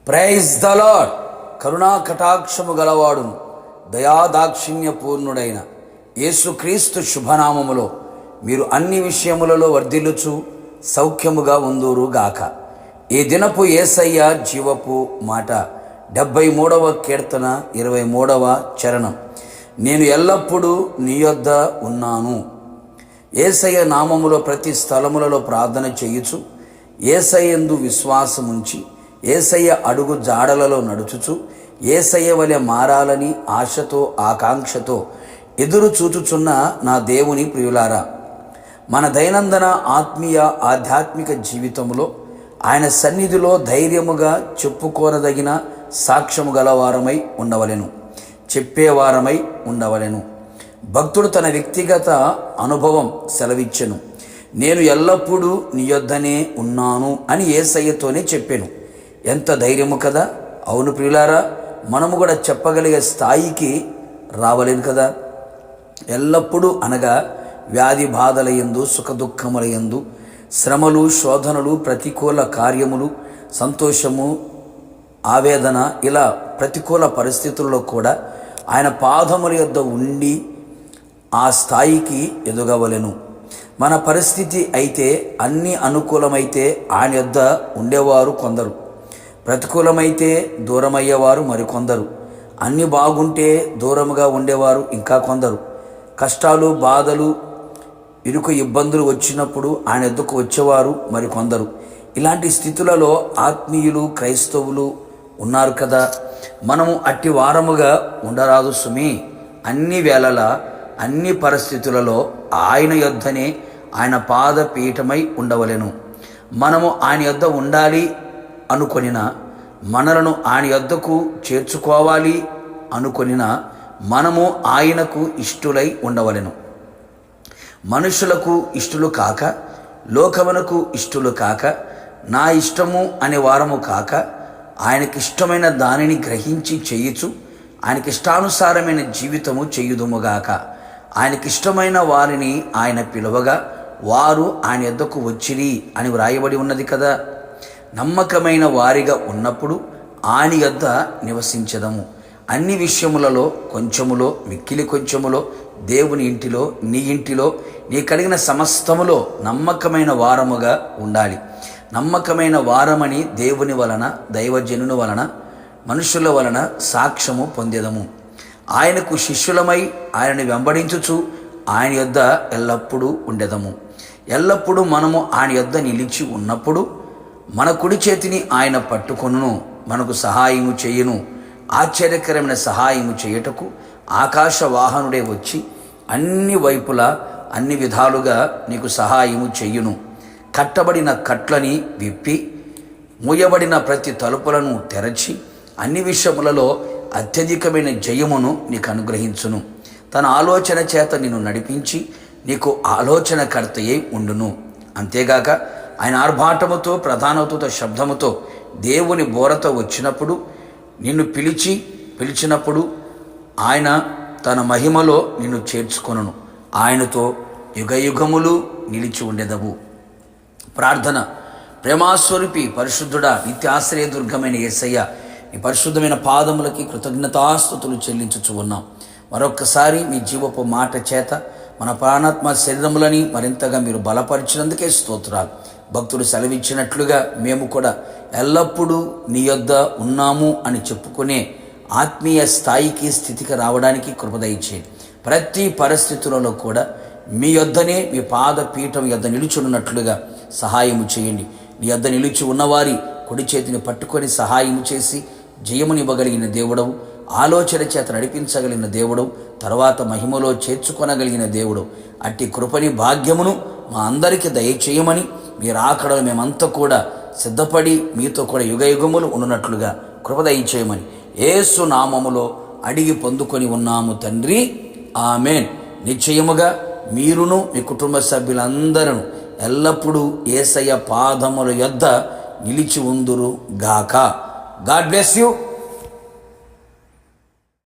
Praise the lord. కరుణా కటాక్షము గలవాడును దయాదాక్షిణ్య పూర్ణుడైన యేసుక్రీస్తు శుభనామములో మీరు అన్ని విషయములలో వర్ధిల్లుచు సౌఖ్యముగా ఉందురుగాక. ఈ దినపు యేసయ్య జీవపు మాట 73వ కీర్తన 23వ చరణం. నేను ఎల్లప్పుడూ నీ యొద్ద ఉన్నాను. యేసయ్య నామములో ప్రతి స్థలములలో ప్రార్థన చేయుచు, యేసయ్యందు విశ్వాసముంచి, యేసయ్య అడుగు జాడలలో నడుచుచు, యేసయ్య వలె మారాలని ఆశతో ఆకాంక్షతో ఎదురు చూచుచున్న నా దేవుని ప్రియులారా, మన దైనందిన ఆత్మీయ ఆధ్యాత్మిక జీవితంలో ఆయన సన్నిధిలో ధైర్యముగా చెప్పుకోనదగిన సాక్ష్యము గలవారమై ఉండవలెను, చెప్పేవారమై ఉండవలెను. భక్తుడు తన వ్యక్తిగత అనుభవం సెలవిచ్చెను. నేను ఎల్లప్పుడూ నీ యొద్దనే ఉన్నాను అని యేసయ్యతోనే చెప్పాను. ఎంత ధైర్యము కదా. అవును ప్రియులారా, మనము కూడా చెప్పగలిగే స్థాయికి రావలేను కదా. ఎల్లప్పుడూ అనగా వ్యాధి బాధల యందు, సుఖదుఖముల యందు, శ్రమలు, శోధనలు, ప్రతికూల కార్యములు, సంతోషము, ఆవేదన, ఇలా ప్రతికూల పరిస్థితుల్లో కూడా ఆయన పాదముల యొద్ద ఉండి ఆ స్థాయికి ఎదగవలెను. మన పరిస్థితి అయితే అన్ని అనుకూలమైతే ఆయన యొద్ద ఉండేవారు కొందరు, ప్రతికూలమైతే దూరమయ్యేవారు మరికొందరు, అన్ని బాగుంటే దూరముగా ఉండేవారు ఇంకా కొందరు, కష్టాలు, బాధలు, ఇరుకు ఇబ్బందులు వచ్చినప్పుడు ఆయన యొద్దకు వచ్చేవారు మరికొందరు. ఇలాంటి స్థితులలో ఆత్మీయులు, క్రైస్తవులు ఉన్నారు కదా. మనము అట్టి వారముగా ఉండరాదు సుమి. అన్ని వేళలా, అన్ని పరిస్థితులలో ఆయన యొద్దనే, ఆయన పాదపీఠమై ఉండవలెను. మనము ఆయన యొద్ద ఉండాలి అనుకొనిన, మనలను ఆయన యొద్దకు చేర్చుకోవాలి అనుకొనిన, మనము ఆయనకు ఇష్టులై ఉండవలెను. మనుషులకు ఇష్టులు కాక, లోకమునకు ఇష్టులు కాక, నా ఇష్టము అనే వారము కాక, ఆయనకిష్టమైన దానిని గ్రహించి చేయుచు, ఆయనకిష్టానుసారమైన జీవితము చేయుదుముగాక. ఆయనకిష్టమైన వారిని ఆయన పిలువగా వారు ఆయన యొద్దకు వచ్చిరి అని వ్రాయబడి ఉన్నది కదా. నమ్మకమైన వారిగా ఉన్నప్పుడు ఆయన యొద్ద నివసించదము. అన్ని విషయములలో కొంచెములో, మిక్కిలి కొంచెములో, దేవుని ఇంటిలో, నీ ఇంటిలో, నీ కలిగిన సమస్తములో నమ్మకమైన వారముగా ఉండాలి. నమ్మకమైన వారమని దేవుని వలన, దైవజనుని వలన, మనుషుల వలన సాక్ష్యము పొందేదము. ఆయనకు శిష్యులమై ఆయనను వెంబడించుచు ఆయన యొద్ద ఎల్లప్పుడూ ఉండేదము. ఎల్లప్పుడూ మనము ఆయన యొద్ద నిలిచి ఉన్నప్పుడు మన కుడి చేతిని ఆయన పట్టుకొనును, మనకు సహాయము చేయును. ఆశ్చర్యకరమైన సహాయము చేయుటకు ఆకాశ వాహనుడే వచ్చి అన్ని వైపులా, అన్ని విధాలుగా నీకు సహాయము చెయ్యును. కట్టబడిన కట్లని విప్పి, మూయబడిన ప్రతి తలుపులను తెరచి, అన్ని విషయములలో అత్యధికమైన జయమును నీకు అనుగ్రహించును. తన ఆలోచన చేత నిన్ను నడిపించి నీకు ఆలోచనకర్తయే ఉండును. అంతేగాక ఆయన ఆర్భాటముతో, ప్రధానతతో, శబ్దముతో, దేవుని బోరతో వచ్చినప్పుడు, నిన్ను పిలిచినప్పుడు ఆయన తన మహిమలో నిన్ను చేర్చుకొనును. ఆయనతో యుగయుగములు నిలిచి ఉండెదవు. ప్రార్థన. ప్రేమాస్వరూపి, పరిశుద్ధుడా, నిత్యాశ్రయ దుర్గమైన యేసయ్య, నీ పరిశుద్ధమైన పాదములకి కృతజ్ఞతాస్తుతులు చెల్లించుచు ఉన్నాం. మరొక్కసారి మీ జీవపు మాట చేత మన ప్రాణాత్మ శరీరములని మరింతగా మీరు బలపరిచినందుకే స్తోత్రాలు. భక్తుడు సెలవిచ్చినట్లుగా మేము కూడా ఎల్లప్పుడూ నీ యొద్ద ఉన్నాము అని చెప్పుకునే ఆత్మీయ స్థాయికి, స్థితికి రావడానికి కృప దయచేయండి. ప్రతి పరిస్థితులలో కూడా మీ యొద్దనే, మీ పాదపీఠం యొద్ద నిలుచున్నట్లుగా సహాయము చేయండి. నీ యొద్ద నిలిచి ఉన్నవారి కుడి చేతిని పట్టుకొని సహాయము చేసి జయమునివ్వగలిగిన దేవుడవు, ఆలోచన చేత నడిపించగలిగిన దేవుడవు, తర్వాత మహిమలో చేర్చుకొనగలిగిన దేవుడవు. అట్టి కృపని, భాగ్యమును మా అందరికీ దయచేయమని, మీరు ఆకడలు మేమంతా కూడా సిద్ధపడి మీతో కూడా యుగయుగములు ఉన్నట్లుగా కృప దయచేయమని యేసు నామములో అడిగి పొందుకొని ఉన్నాము తండ్రి, ఆమేన్. నిశ్చయముగా మీరును మీ కుటుంబ సభ్యులందరూ ఎల్లప్పుడూ యేసయ్య పాదముల యొద్ద నిలిచి ఉందురు గాక. God bless you.